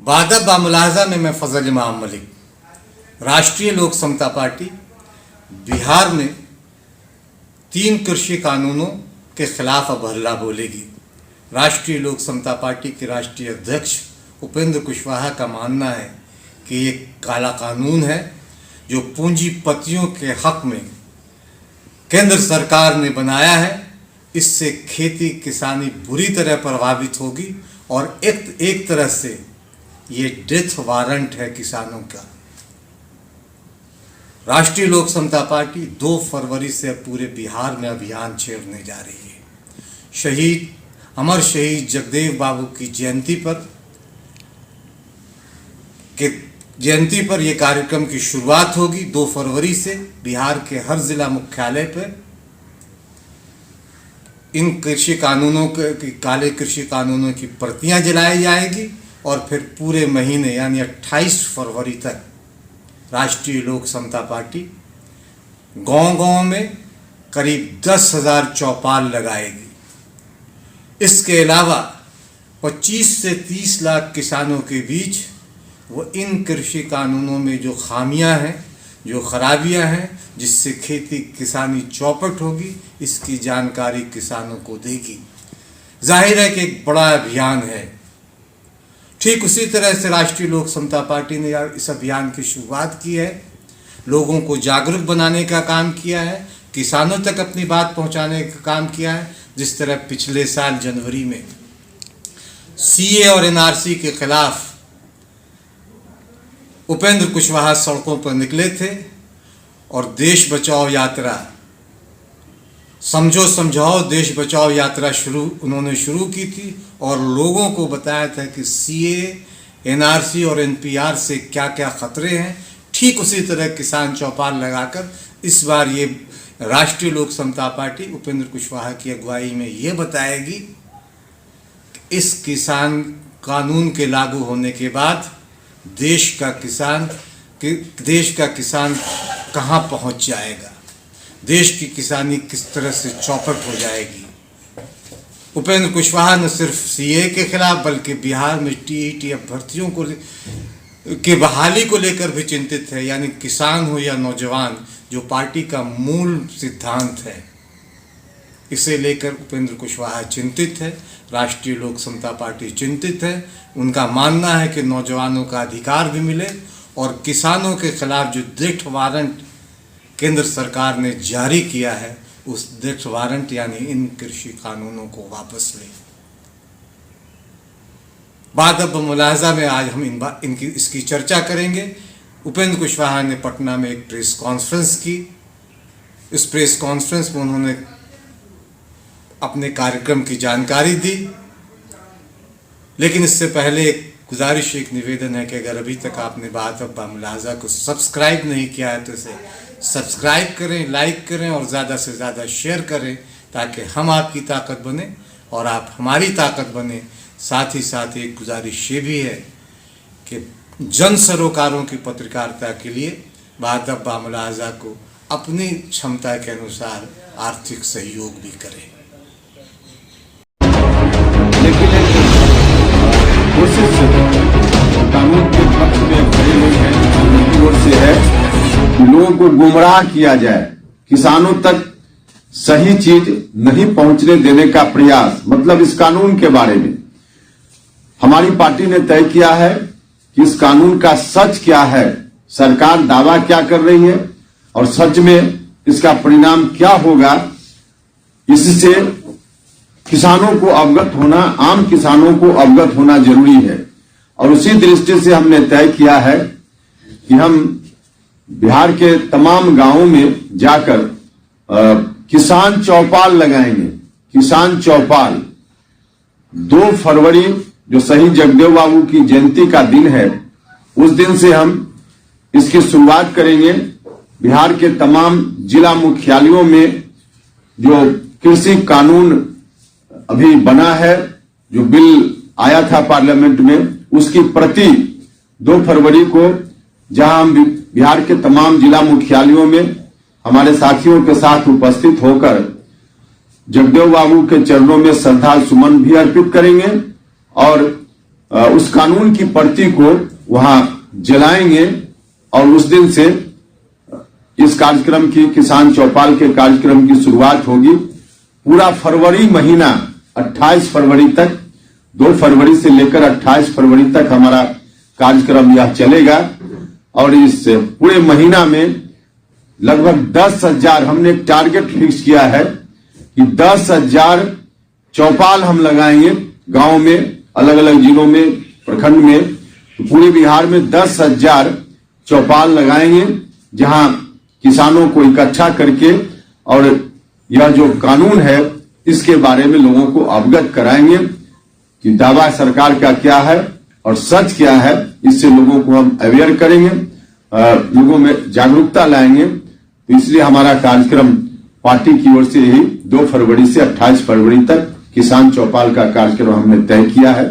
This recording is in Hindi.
बादब बामुलाहजा में मैं फजल इमाम मलिक। राष्ट्रीय लोक समता पार्टी बिहार में 3 कृषि कानूनों के खिलाफ अब हल्ला बोलेगी। राष्ट्रीय लोक समता पार्टी के राष्ट्रीय अध्यक्ष उपेंद्र कुशवाहा का मानना है कि ये काला कानून है जो पूंजीपतियों के हक में केंद्र सरकार ने बनाया है। इससे खेती किसानी बुरी तरह प्रभावित होगी और एक तरह से ये डेथ वारंट है किसानों का। राष्ट्रीय लोक समता पार्टी 2 फरवरी से पूरे बिहार में अभियान छेड़ने जा रही है। अमर शहीद जगदेव बाबू की जयंती पर यह कार्यक्रम की शुरुआत होगी। 2 फरवरी से बिहार के हर जिला मुख्यालय पर इन कृषि कानूनों के काले कृषि कानूनों की प्रतियां जलाई जाएगी और फिर पूरे महीने यानी 28 फरवरी तक राष्ट्रीय लोक समता पार्टी गांव-गांव में करीब 10,000 चौपाल लगाएगी। इसके अलावा 25 से 30 लाख किसानों के बीच वो इन कृषि कानूनों में जो खामियां हैं, जो खराबियां हैं, जिससे खेती किसानी चौपट होगी, इसकी जानकारी किसानों को देगी। जाहिर है कि एक बड़ा अभियान है। ठीक उसी तरह से राष्ट्रीय लोक समता पार्टी ने इस अभियान की शुरुआत की है, लोगों को जागरूक बनाने का काम किया है, किसानों तक अपनी बात पहुंचाने का काम किया है। जिस तरह पिछले साल जनवरी में सीए और एनआरसी के खिलाफ उपेंद्र कुशवाहा सड़कों पर निकले थे और देश बचाओ यात्रा, समझो समझाओ देश बचाओ यात्रा उन्होंने शुरू की थी और लोगों को बताया था कि सीए, एनआरसी और एनपीआर से क्या क्या खतरे हैं। ठीक उसी तरह किसान चौपाल लगाकर इस बार ये राष्ट्रीय लोक समता पार्टी उपेंद्र कुशवाहा की अगुवाई में ये बताएगी कि इस किसान कानून के लागू होने के बाद देश का किसान कहाँ पहुँच जाएगा, देश की किसानी किस तरह से चौपट हो जाएगी। उपेंद्र कुशवाहा न सिर्फ सीए के खिलाफ बल्कि बिहार में टीईटी भर्तियों की बहाली को लेकर भी चिंतित है। यानी किसान हो या नौजवान, जो पार्टी का मूल सिद्धांत है, इसे लेकर उपेंद्र कुशवाहा चिंतित है। राष्ट्रीय लोक समता पार्टी चिंतित है। उनका मानना है कि नौजवानों का अधिकार भी मिले और किसानों के खिलाफ जो डेथ वारंट केंद्र सरकार ने जारी किया है, उस डेथ वारंट यानी इन कृषि कानूनों को वापस ले। बादब मुलाहजा में आज हम इसकी चर्चा करेंगे। उपेंद्र कुशवाहा ने पटना में एक प्रेस कॉन्फ्रेंस की। इस प्रेस कॉन्फ्रेंस में उन्होंने अपने कार्यक्रम की जानकारी दी। लेकिन इससे पहले एक गुजारिश, एक निवेदन है कि अगर अभी तक आपने बादब बामुलाहजा को सब्सक्राइब नहीं किया है तो इसे सब्सक्राइब करें, लाइक करें और ज़्यादा से ज़्यादा शेयर करें, ताकि हम आपकी ताकत बने और आप हमारी ताकत बने। साथ ही साथ एक गुजारिश ये भी है कि जन सरोकारों की पत्रकारिता के लिए बादब बामुलाहजा को अपनी क्षमता के अनुसार आर्थिक सहयोग भी करें। लेकिन कोशिश कानून के पक्ष में खड़े लोग हैं, उनकी ओर से है कि लोगों को गुमराह किया जाए, किसानों तक सही चीज नहीं पहुंचने देने का प्रयास। मतलब इस कानून के बारे में हमारी पार्टी ने तय किया है कि इस कानून का सच क्या है, सरकार दावा क्या कर रही है और सच में इसका परिणाम क्या होगा। इससे किसानों को अवगत होना, आम किसानों को अवगत होना जरूरी है। और उसी दृष्टि से हमने तय किया है कि हम बिहार के तमाम गांवों में जाकर किसान चौपाल लगाएंगे। किसान चौपाल 2 फरवरी जो शहीद जगदेव बाबू की जयंती का दिन है, उस दिन से हम इसकी शुरुआत करेंगे। बिहार के तमाम जिला मुख्यालयों में जो कृषि कानून अभी बना है, जो बिल आया था पार्लियामेंट में, उसकी प्रति 2 फरवरी को जहां हम बिहार के तमाम जिला मुख्यालयों में हमारे साथियों के साथ उपस्थित होकर जगदेव बाबू के चरणों में श्रद्धा सुमन भी अर्पित करेंगे और उस कानून की प्रति को वहां जलाएंगे और उस दिन से इस कार्यक्रम की, किसान चौपाल के कार्यक्रम की शुरुआत होगी। पूरा फरवरी महीना 28 फरवरी तक, 2 फरवरी से लेकर 28 फरवरी तक हमारा कार्यक्रम यह चलेगा और इस पूरे महीना में लगभग 10,000 हमने एक टारगेट फिक्स किया है कि 10,000 चौपाल हम लगाएंगे गांव में, अलग अलग जिलों में, प्रखंड में। तो पूरे बिहार में 10,000 चौपाल लगाएंगे जहां किसानों को इकट्ठा करके और यह जो कानून है इसके बारे में लोगों को अवगत कराएंगे कि दावा सरकार का क्या है और सच क्या है। इससे लोगों को हम अवेयर करेंगे, लोगों में जागरूकता लाएंगे। तो इसलिए हमारा कार्यक्रम पार्टी की ओर से यही 2 फरवरी से 28 फरवरी तक किसान चौपाल का कार्यक्रम हमने तय किया है।